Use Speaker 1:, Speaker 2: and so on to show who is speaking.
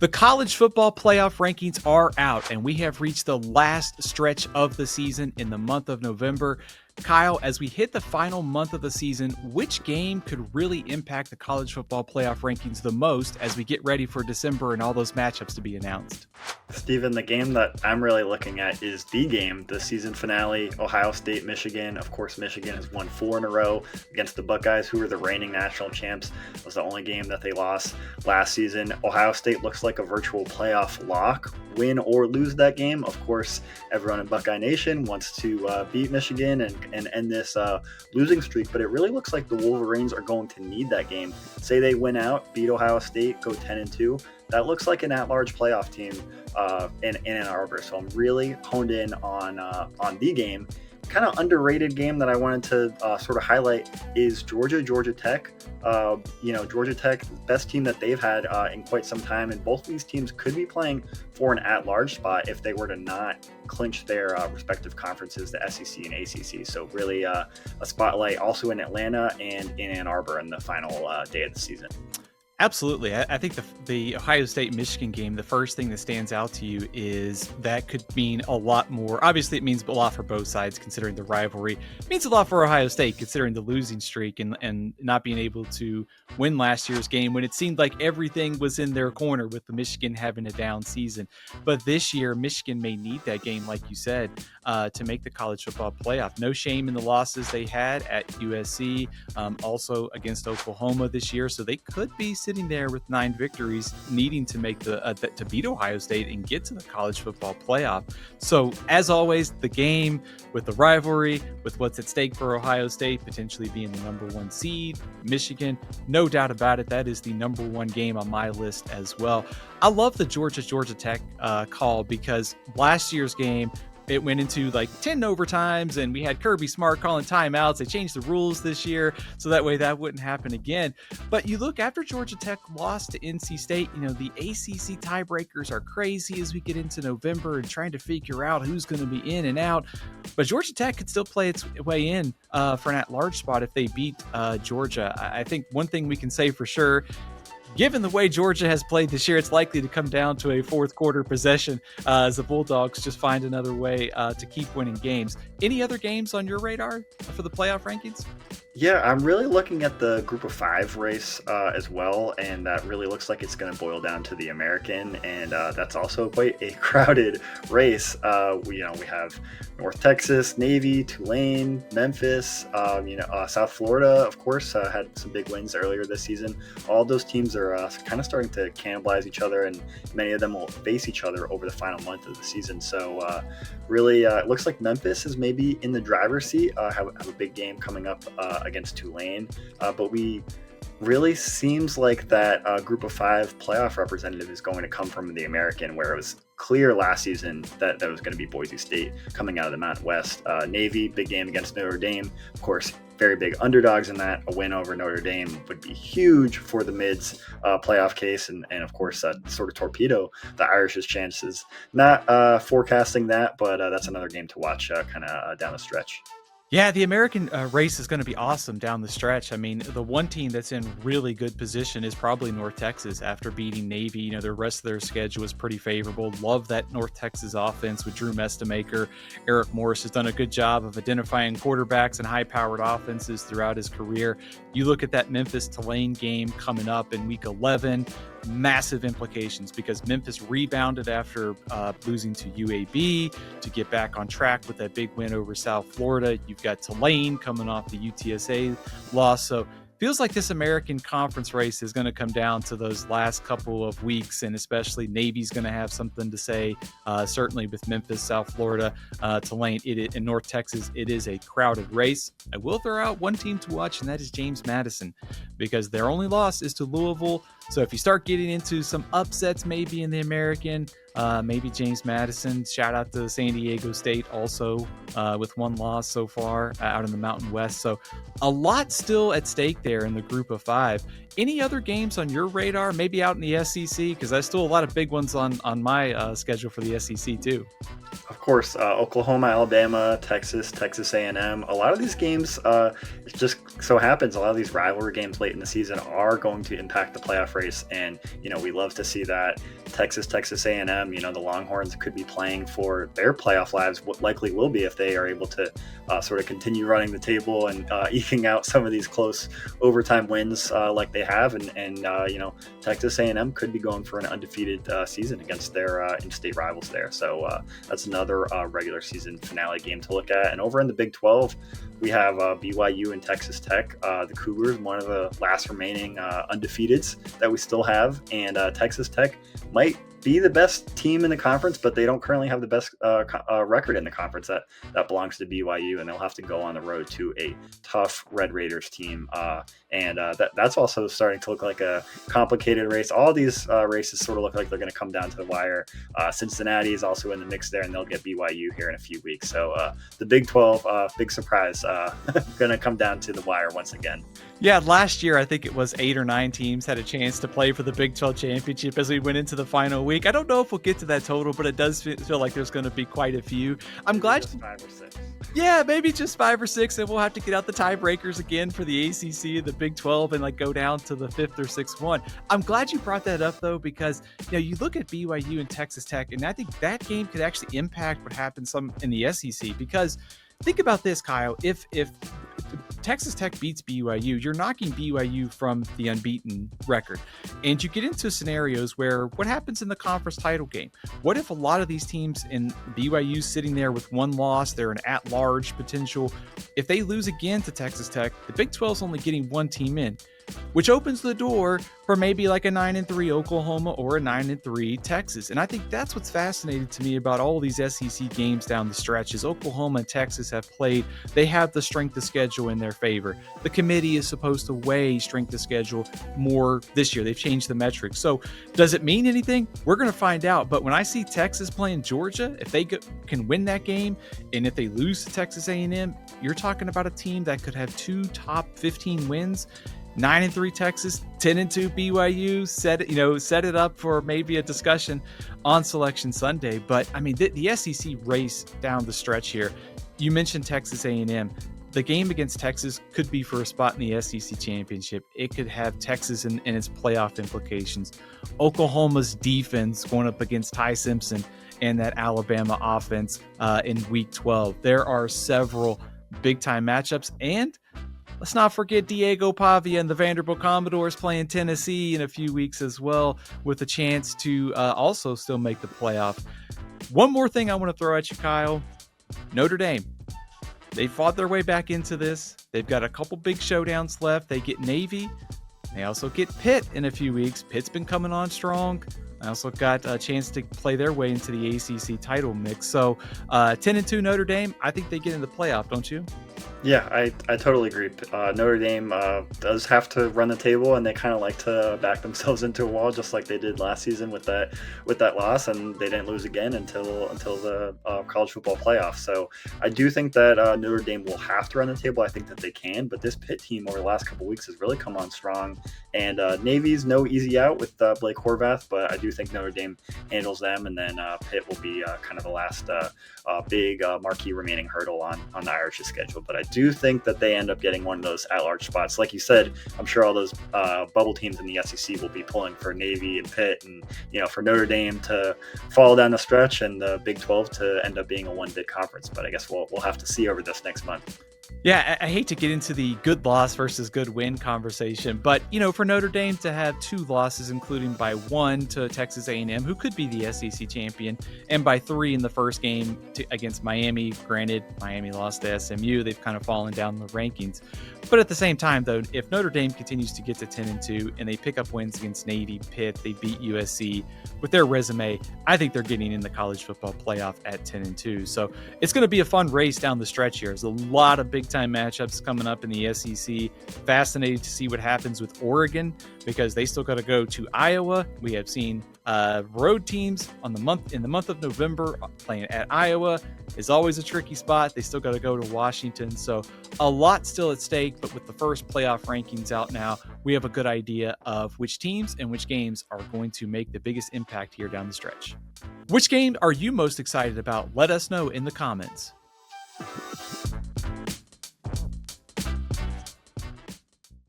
Speaker 1: The college football playoff rankings are out, and we have reached the last stretch of the season in the month of November. Kyle, as we hit the final month of the season, which game could really impact the college football playoff rankings the most as we get ready for December and all those matchups to be announced?
Speaker 2: Steven, the game that I'm really looking at is the game, the season finale, Ohio State, Michigan. Of course, Michigan has won 4 in a row against the Buckeyes, who are the reigning national champs. It was the only game that they lost last season. Ohio State looks like a virtual playoff lock. Win or lose that game. Of course, everyone in Buckeye Nation wants to beat Michigan and end this losing streak, but it really looks like the Wolverines are going to need that game. Say they win out, beat Ohio State, go 10-2. That looks like an at-large playoff team in Ann Arbor. So I'm really honed in on the game. Kind of underrated game that I wanted to sort of highlight is Georgia Tech. Georgia Tech, best team that they've had in quite some time, and both of these teams could be playing for an at-large spot if they were to not clinch their respective conferences, the SEC and ACC. So really a spotlight also in Atlanta and in Ann Arbor in the final day of the season.
Speaker 1: Absolutely. I think the Ohio State-Michigan game, the first thing that stands out to you is that could mean a lot more. Obviously, it means a lot for both sides considering the rivalry. It means a lot for Ohio State considering the losing streak and not being able to win last year's game when it seemed like everything was in their corner with the Michigan having a down season. But this year, Michigan may need that game, like you said, to make the college football playoff. No shame in the losses they had at USC, also against Oklahoma this year. So they could be sitting there with 9 victories, needing to make to beat Ohio State and get to the college football playoff. So as always, the game with the rivalry, with what's at stake for Ohio State potentially being the number 1 seed, Michigan, no doubt about it, that is the number 1 game on my list as well. I love the Georgia Tech call because last year's game, it went into like 10 overtimes and we had Kirby Smart calling timeouts. They changed the rules this year so that way that wouldn't happen again. But you look, after Georgia Tech lost to NC State, the ACC tiebreakers are crazy as we get into November and trying to figure out who's going to be in and out. But Georgia Tech could still play its way in for an at-large spot if they beat Georgia. I think one thing we can say for sure, given the way Georgia has played this year, it's likely to come down to a fourth quarter possession as the Bulldogs just find another way to keep winning games. Any other games on your radar for the playoff rankings?
Speaker 2: Yeah, I'm really looking at the Group of 5 race as well, and that really looks like it's going to boil down to the American, and that's also quite a crowded race. We have North Texas, Navy, Tulane, Memphis, South Florida, of course, had some big wins earlier this season. All those teams are kind of starting to cannibalize each other, and many of them will face each other over the final month of the season. So really, it looks like Memphis is maybe in the driver's seat, have a big game coming up against Tulane, but we really seems like that Group of 5 playoff representative is going to come from the American, where it was clear last season that was going to be Boise State coming out of the Mountain West. Navy, big game against Notre Dame, of course, very big underdogs in that. A win over Notre Dame would be huge for the Mids playoff case, and of course sort of torpedo the Irish's chances. Not forecasting that, but that's another game to watch kind of down the stretch.
Speaker 1: Yeah, the American race is going to be awesome down the stretch. I mean, the one team that's in really good position is probably North Texas after beating Navy. The rest of their schedule is pretty favorable. Love that North Texas offense with Drew Mestamaker. Eric Morris has done a good job of identifying quarterbacks and high-powered offenses throughout his career. You look at that Memphis-Tulane game coming up in Week 11, massive implications because Memphis rebounded after losing to UAB to get back on track with that big win over South Florida. You've got Tulane coming off the UTSA loss. So feels like this American Conference race is going to come down to those last couple of weeks, and especially Navy's going to have something to say, certainly with Memphis, South Florida, Tulane, and North Texas. It is a crowded race. I will throw out one team to watch, and that is James Madison, because their only loss is to Louisville. So if you start getting into some upsets maybe in the American, maybe James Madison, shout out to San Diego State also with one loss so far out in the Mountain West. So a lot still at stake there in the Group of 5. Any other games on your radar, maybe out in the SEC? Because there's still a lot of big ones on my schedule for the SEC too.
Speaker 2: Of course, Oklahoma, Alabama, Texas A&M. A lot of these games, it just so happens, a lot of these rivalry games late in the season are going to impact the playoff race, and we love to see that. Texas A&M, the Longhorns could be playing for their playoff lives. What likely will be if they are able to sort of continue running the table and eking out some of these close overtime wins like they have, and Texas A&M could be going for an undefeated season against their in-state rivals there. So that's another regular season finale game to look at. And over in the Big 12, we have BYU and Texas Tech. The Cougars, one of the last remaining undefeateds that we still have, and Texas Tech might be the best team in the conference, but they don't currently have the best record in the conference. That belongs to BYU, and they'll have to go on the road to a tough Red Raiders team. That's also starting to look like a complicated race. All these races sort of look like they're going to come down to the wire. Cincinnati is also in the mix there, and they'll get BYU here in a few weeks. So the Big 12, big surprise, going to come down to the wire once again.
Speaker 1: Yeah, last year I think it was 8 or 9 teams had a chance to play for the Big 12 championship as we went into the final week. I don't know if we'll get to that total, but it does feel like there's going to be quite a few. I'm glad.
Speaker 2: Just 5 or 6.
Speaker 1: Yeah, maybe just 5 or 6, and we'll have to get out the tiebreakers again for the ACC and the Big 12 and go down to the 5th or 6th one. I'm glad you brought that up though, because you look at BYU and Texas Tech, and I think that game could actually impact what happens some in the SEC. Because think about this, Kyle. If Texas Tech beats BYU, you're knocking BYU from the unbeaten record. And you get into scenarios where what happens in the conference title game? What if a lot of these teams in BYU sitting there with one loss, they're an at-large potential. If they lose again to Texas Tech, the Big 12 is only getting one team in, which opens the door for maybe like a 9-3 Oklahoma or a 9-3 Texas. And I think that's what's fascinating to me about all these SEC games down the stretch is Oklahoma and Texas have played. They have the strength of schedule in their favor. The committee is supposed to weigh strength of schedule more this year. They've changed the metrics. So does it mean anything? We're going to find out. But when I see Texas playing Georgia, if they can win that game, and if they lose to Texas A&M, you're talking about a team that could have 2 top 15 wins. 9-3 Texas, 10-2 BYU. Set it up for maybe a discussion on Selection Sunday. But I mean, the SEC race down the stretch here. You mentioned Texas A&M. The game against Texas could be for a spot in the SEC championship. It could have Texas and its playoff implications. Oklahoma's defense going up against Ty Simpson and that Alabama offense in Week 12. There are several big-time matchups, and let's not forget Diego Pavia and the Vanderbilt Commodores playing Tennessee in a few weeks as well, with a chance to also still make the playoff. One more thing I want to throw at you, Kyle. Notre Dame. They fought their way back into this. They've got a couple big showdowns left. They get Navy. They also get Pitt in a few weeks. Pitt's been coming on strong. I also got a chance to play their way into the ACC title mix. So 10-2 Notre Dame, I think they get in the playoff, don't you?
Speaker 2: Yeah, I totally agree. Notre Dame does have to run the table, and they kind of like to back themselves into a wall, just like they did last season with that loss, and they didn't lose again until the college football playoff. So I do think that Notre Dame will have to run the table. I think that they can, but this Pitt team over the last couple weeks has really come on strong. And Navy's no easy out with Blake Horvath, but I do think Notre Dame handles them, and then Pitt will be kind of the last big marquee remaining hurdle on the Irish's schedule. But I do think that they end up getting one of those at-large spots. Like you said, I'm sure all those bubble teams in the SEC will be pulling for Navy and Pitt, and for Notre Dame to fall down the stretch and the Big 12 to end up being a one-bid conference. But I guess we'll have to see over this next month.
Speaker 1: Yeah, I hate to get into the good loss versus good win conversation, but for Notre Dame to have 2 losses, including by 1 to Texas A&M, who could be the SEC champion, and by 3 in the first game against Miami. Granted, Miami lost to SMU; they've kind of fallen down the rankings. But at the same time, though, if Notre Dame continues to get to 10-2 and they pick up wins against Navy, Pitt, they beat USC with their resume, I think they're getting in the college football playoff at 10-2. So it's going to be a fun race down the stretch here. There's a lot of big time matchups coming up in the SEC. Fascinated to see what happens with Oregon because they still got to go to Iowa. We have seen road teams in the month of November playing at Iowa is always a tricky spot. They still got to go to Washington. So a lot still at stake, but with the first playoff rankings out now, we have a good idea of which teams and which games are going to make the biggest impact here down the stretch. Which game are you most excited about? Let us know in the comments.